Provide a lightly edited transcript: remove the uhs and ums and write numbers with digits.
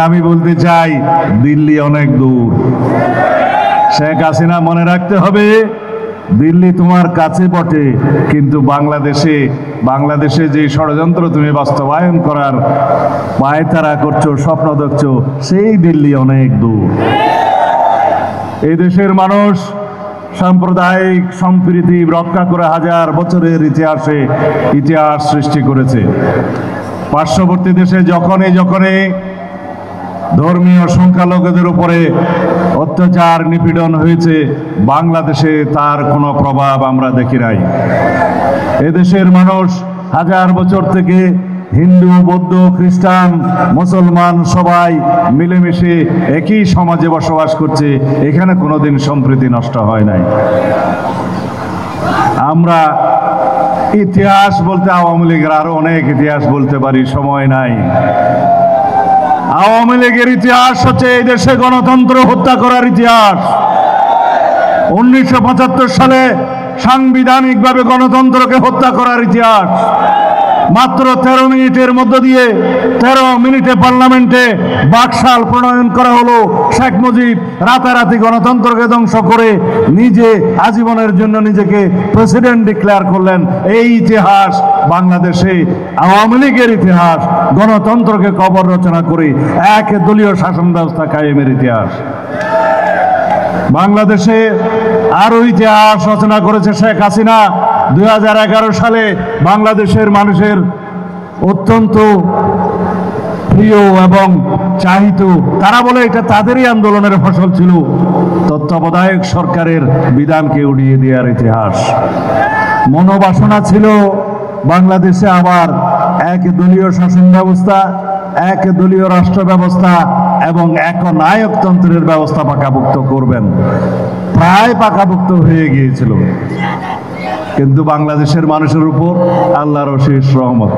আমি বলতে চাই দিল্লি অনেক দূর। শেখ হাসিনা মনে রাখতে হবে, দিল্লি তোমার কাছে বটে, কিন্তু বাংলাদেশে যে ষড়যন্ত্র তুমি বাস্তবায়ন করার পায়তারা করছো, স্বপ্ন দেখছো, সেই দিল্লি অনেক দূর। এই দেশের মানুষ সাম্প্রদায়িক সম্প্রীতি রক্ষা করে হাজার বছরের ইতিহাস সৃষ্টি করেছে। পার্শ্ববর্তী দেশে যখনই ধর্মীয় সংখ্যালঘুদের উপরে অত্যাচার নিপীড়ন হয়েছে, বাংলাদেশে তার কোনো প্রভাব আমরা দেখি নাই। এদেশের মানুষ হাজার বছর থেকে হিন্দু, বৌদ্ধ, খ্রিস্টান, মুসলমান সবাই মিলেমিশে একই সমাজে বসবাস করছে। এখানে কোনোদিন সম্প্রীতি নষ্ট হয় নাই। আমরা ইতিহাস বলতে আওয়ামী লীগের আরো অনেক ইতিহাস বলতে পারি, সময় নাই। আওয়ামী লীগের ইতিহাস হচ্ছে এই দেশে গণতন্ত্র হত্যা করার ইতিহাস। 1975 সালে সাংবিধানিকভাবে গণতন্ত্রকে হত্যা করার ইতিহাস। মাত্র 13 মিনিটের মধ্য দিয়ে 13 মিনিটে পার্লামেন্টে বাকশাল প্রণয়ন করা হলো। শেখ মুজিব রাতারাতি গণতন্ত্রকে ধ্বংস করে নিজে আজীবনের জন্য নিজেকে প্রেসিডেন্ট ডিক্লেয়ার করলেন। এই ইতিহাস বাংলাদেশে আওয়ামী লীগের ইতিহাস, গণতন্ত্রকে কবর রচনা করে এক দলীয় শাসন ব্যবস্থা কায়েমের ইতিহাস। বাংলাদেশে আরো ইতিহাস রচনা করেছে শেখ হাসিনা। 2011 সালে বাংলাদেশের মানুষের অত্যন্ত প্রিয় এবং চাহিত, তারা বলে এটা তাদেরই আন্দোলনের ফসল ছিল, তত্ত্বাবধায়ক সরকারের বিধানকে উড়িয়ে দেওয়ার ইতিহাস। মনোবাসনা ছিল বাংলাদেশে আবার এক দলীয় শাসন ব্যবস্থা, এক দলীয় রাষ্ট্র ব্যবস্থা এবং একনায়কতন্ত্রের ব্যবস্থা পাকাপোক্ত করবেন। প্রায় পাকাপোক্ত হয়ে গিয়েছিল, কিন্তু বাংলাদেশের মানুষের উপর আল্লাহর অশেষ রহমত।